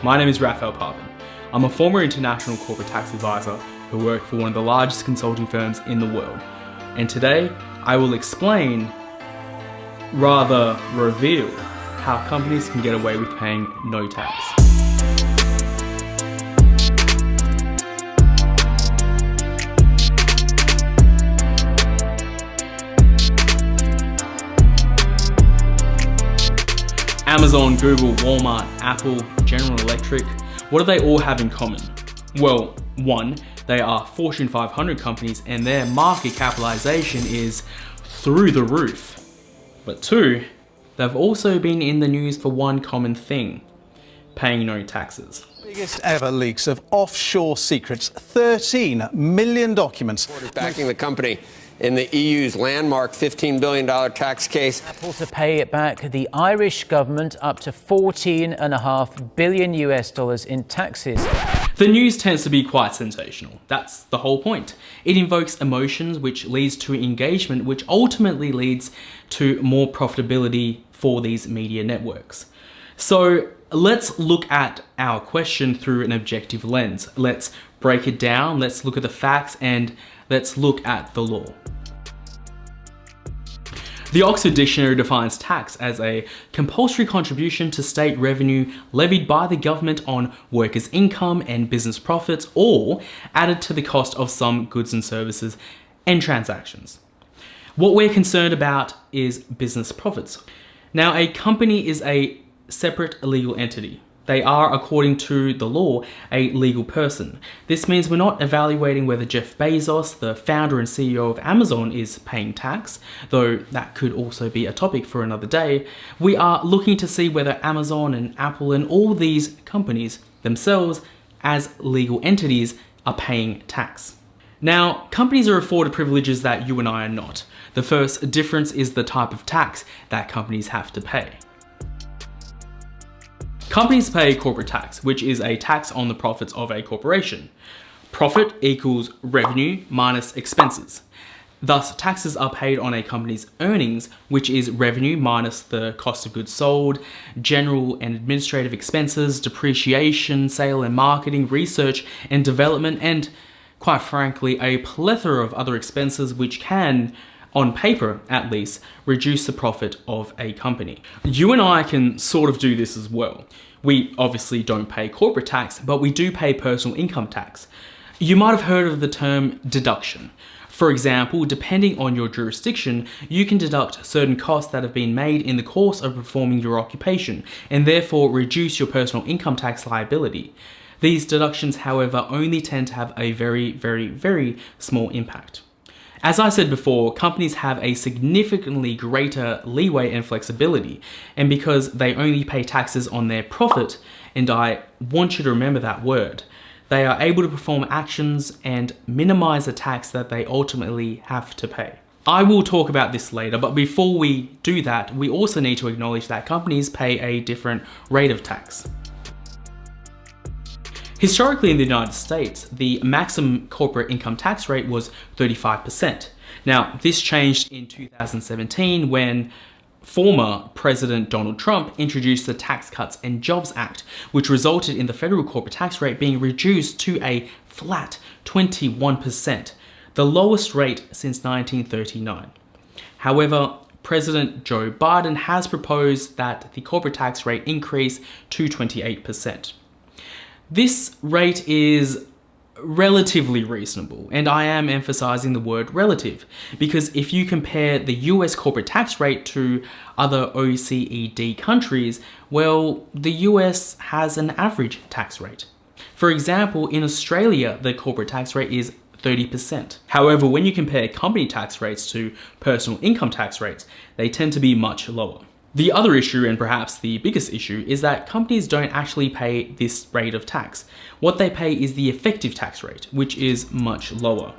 My name is Raphael. I'm a former international corporate tax advisor who worked for one of the largest consulting firms in the world. And today, I will explain, rather reveal, how companies can get away with paying no tax. Amazon, Google, Walmart, Apple, General Electric, what do they all have in common? Well, one, they are Fortune 500 companies and their market capitalization is through the roof. But two, they've also been in the news for one common thing: paying no taxes. Biggest ever leaks of offshore secrets, 13 million documents. Backing the company in the EU's landmark $15 billion tax case. Apple to pay it back, the Irish government up to $14.5 billion in taxes. The news tends to be quite sensational. That's the whole point. It invokes emotions, which leads to engagement, which ultimately leads to more profitability for these media networks. So let's look at our question through an objective lens. Let's break it down, let's look at the facts, and let's look at the law. The Oxford Dictionary defines tax as a compulsory contribution to state revenue levied by the government on workers' income and business profits, or added to the cost of some goods and services and transactions. What we're concerned about is business profits. Now, a company is a separate legal entity. They are, according to the law, a legal person. This means we're not evaluating whether Jeff Bezos, the founder and CEO of Amazon, is paying tax, though that could also be a topic for another day. We are looking to see whether Amazon and Apple and all these companies themselves, as legal entities, are paying tax. Now, companies are afforded privileges that you and I are not. The first difference is the type of tax that companies have to pay. Companies pay corporate tax, which is a tax on the profits of a corporation. Profit equals revenue minus expenses. Thus, taxes are paid on a company's earnings, which is revenue minus the cost of goods sold, general and administrative expenses, depreciation, sale and marketing, research and development, and quite frankly, a plethora of other expenses which can, on paper at least, reduce the profit of a company. You and I can sort of do this as well. We obviously don't pay corporate tax, but we do pay personal income tax. You might have heard of the term deduction. For example, depending on your jurisdiction, you can deduct certain costs that have been made in the course of performing your occupation, and therefore reduce your personal income tax liability. These deductions, however, only tend to have a very, very, very small impact. As I said before, companies have a significantly greater leeway and flexibility, and because they only pay taxes on their profit, and I want you to remember that word, they are able to perform actions and minimize the tax that they ultimately have to pay. I will talk about this later, but before we do that, we also need to acknowledge that companies pay a different rate of tax. Historically in the United States, the maximum corporate income tax rate was 35%. Now, this changed in 2017 when former President Donald Trump introduced the Tax Cuts and Jobs Act, which resulted in the federal corporate tax rate being reduced to a flat 21%, the lowest rate since 1939. However, President Joe Biden has proposed that the corporate tax rate increase to 28%. This rate is relatively reasonable, and I am emphasizing the word relative, because if you compare the US corporate tax rate to other OECD countries, well, the US has an average tax rate. For example, in Australia, the corporate tax rate is 30%. However, when you compare company tax rates to personal income tax rates, they tend to be much lower. The other issue, and perhaps the biggest issue, is that companies don't actually pay this rate of tax. What they pay is the effective tax rate, which is much lower.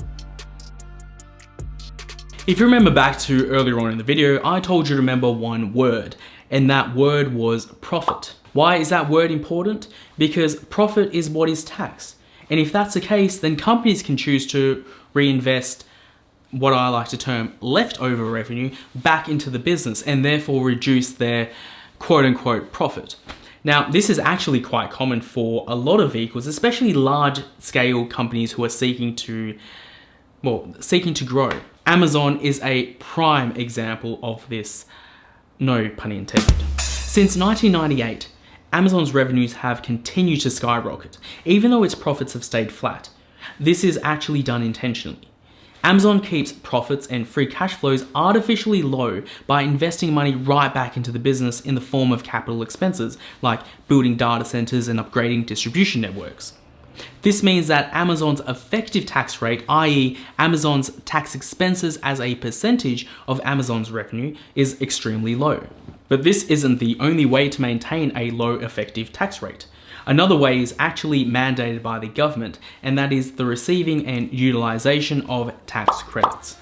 If you remember back to earlier on in the video, I told you to remember one word, and that word was profit. Why is that word important? Because profit is what is taxed. And if that's the case, then companies can choose to reinvest what I like to term leftover revenue back into the business and therefore reduce their quote unquote profit. Now, this is actually quite common for a lot of vehicles, especially large-scale companies who are seeking to grow. Amazon is a prime example of this, no pun intended. Since 1998, Amazon's revenues have continued to skyrocket, even though its profits have stayed flat. This is actually done intentionally. Amazon keeps profits and free cash flows artificially low by investing money right back into the business in the form of capital expenses, like building data centers and upgrading distribution networks. This means that Amazon's effective tax rate, i.e. Amazon's tax expenses as a percentage of Amazon's revenue, is extremely low. But this isn't the only way to maintain a low effective tax rate. Another way is actually mandated by the government, and that is the receiving and utilization of tax credits.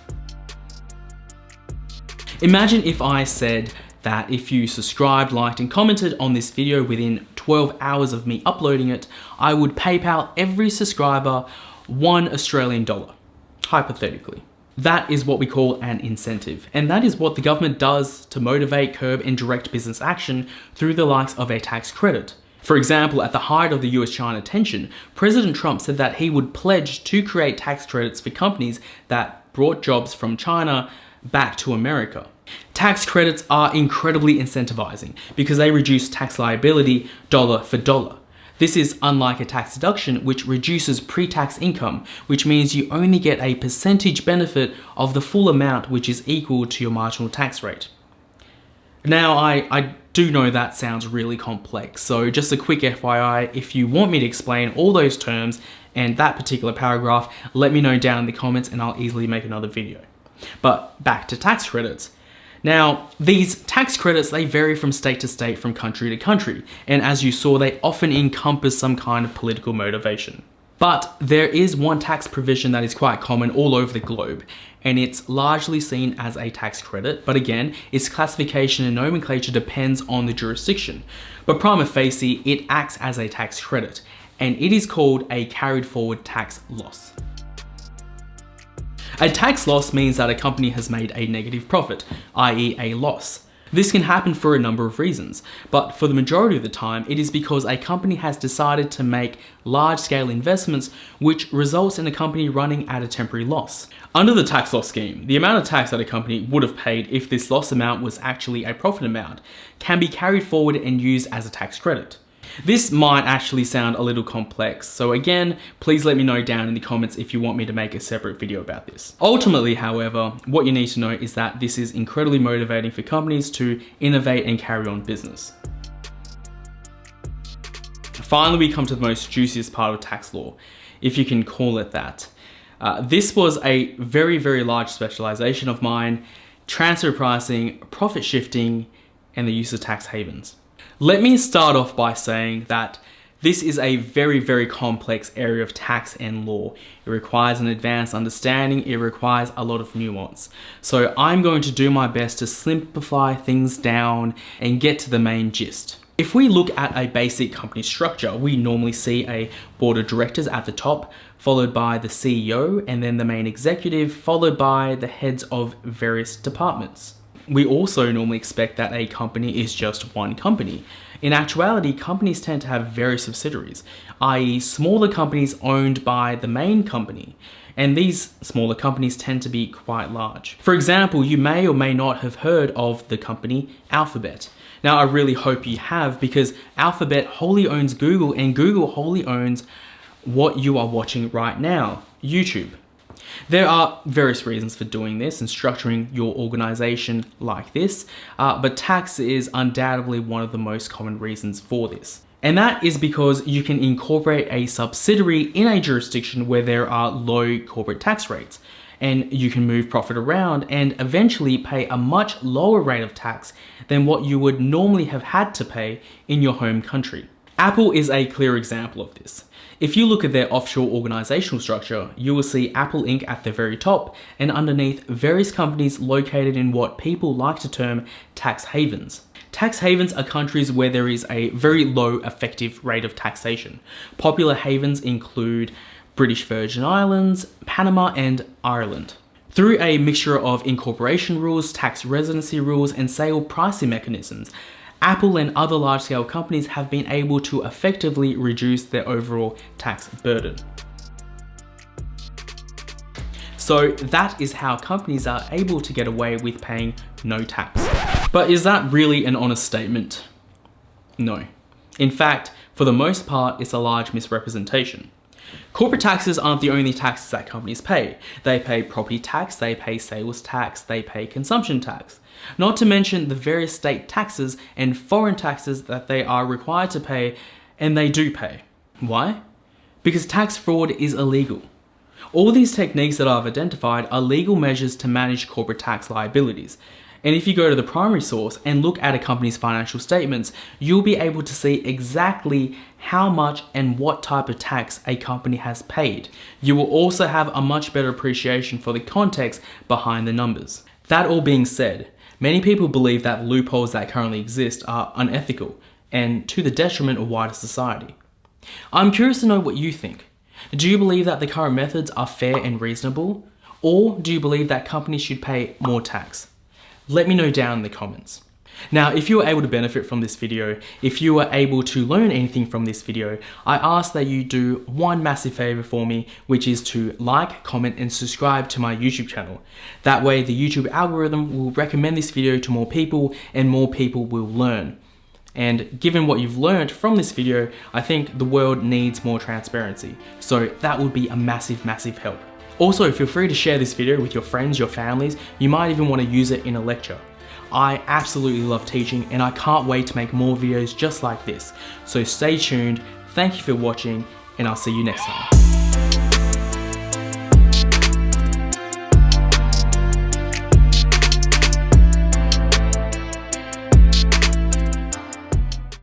Imagine if I said that if you subscribed, liked, and commented on this video within 12 hours of me uploading it, I would PayPal every subscriber $1 Australian, hypothetically. That is what we call an incentive, and that is what the government does to motivate, curb, and direct business action through the likes of a tax credit. For example, at the height of the US-China tension, President Trump said that he would pledge to create tax credits for companies that brought jobs from China back to America. Tax credits are incredibly incentivizing because they reduce tax liability dollar for dollar. This is unlike a tax deduction, which reduces pre-tax income, which means you only get a percentage benefit of the full amount, which is equal to your marginal tax rate. Now, I do know that sounds really complex, so just a quick FYI, if you want me to explain all those terms and that particular paragraph, let me know down in the comments and I'll easily make another video. But back to tax credits. Now, these tax credits, they vary from state to state, from country to country, and as you saw, they often encompass some kind of political motivation. But there is one tax provision that is quite common all over the globe, and it's largely seen as a tax credit, but again, its classification and nomenclature depends on the jurisdiction. But prima facie, it acts as a tax credit, and it is called a carried forward tax loss. A tax loss means that a company has made a negative profit, i.e. a loss. This can happen for a number of reasons, but for the majority of the time, it is because a company has decided to make large-scale investments, which results in a company running at a temporary loss. Under the tax loss scheme, the amount of tax that a company would have paid if this loss amount was actually a profit amount can be carried forward and used as a tax credit. This might actually sound a little complex, so again, please let me know down in the comments if you want me to make a separate video about this. Ultimately, however, what you need to know is that this is incredibly motivating for companies to innovate and carry on business. Finally, we come to the most juiciest part of tax law, if you can call it that. This was a very, very large specialization of mine: transfer pricing, profit shifting, and the use of tax havens. Let me start off by saying that this is a very, very complex area of tax and law. It requires an advanced understanding, it requires a lot of nuance. So I'm going to do my best to simplify things down and get to the main gist. If we look at a basic company structure, we normally see a board of directors at the top, followed by the CEO, and then the main executive, followed by the heads of various departments. We also normally expect that a company is just one company. In actuality, companies tend to have various subsidiaries, i.e. smaller companies owned by the main company, and these smaller companies tend to be quite large. For example, you may or may not have heard of the company Alphabet. Now, I really hope you have, because Alphabet wholly owns Google, and Google wholly owns what you are watching right now, YouTube. There are various reasons for doing this and structuring your organization like this, but tax is undoubtedly one of the most common reasons for this. And that is because you can incorporate a subsidiary in a jurisdiction where there are low corporate tax rates, and you can move profit around and eventually pay a much lower rate of tax than what you would normally have had to pay in your home country. Apple is a clear example of this. If you look at their offshore organizational structure, you will see Apple Inc. at the very top, and underneath various companies located in what people like to term tax havens. Tax havens are countries where there is a very low effective rate of taxation. Popular havens include British Virgin Islands, Panama, and Ireland. Through a mixture of incorporation rules, tax residency rules, and sale pricing mechanisms, Apple and other large-scale companies have been able to effectively reduce their overall tax burden. So that is how companies are able to get away with paying no tax. But is that really an honest statement? No. In fact, for the most part, it's a large misrepresentation. Corporate taxes aren't the only taxes that companies pay. They pay property tax, they pay sales tax, they pay consumption tax. Not to mention the various state taxes and foreign taxes that they are required to pay, and they do pay. Why? Because tax fraud is illegal. All these techniques that I've identified are legal measures to manage corporate tax liabilities. And if you go to the primary source and look at a company's financial statements, you'll be able to see exactly how much and what type of tax a company has paid. You will also have a much better appreciation for the context behind the numbers. That all being said, many people believe that loopholes that currently exist are unethical and to the detriment of wider society. I'm curious to know what you think. Do you believe that the current methods are fair and reasonable? Or do you believe that companies should pay more tax? Let me know down in the comments. Now, if you were able to benefit from this video, if you were able to learn anything from this video, I ask that you do one massive favor for me, which is to like, comment, and subscribe to my YouTube channel. That way, the YouTube algorithm will recommend this video to more people and more people will learn. And given what you've learned from this video, I think the world needs more transparency. So that would be a massive, massive help. Also, feel free to share this video with your friends, your families. You might even want to use it in a lecture. I absolutely love teaching and I can't wait to make more videos just like this. So stay tuned, thank you for watching, and I'll see you next time.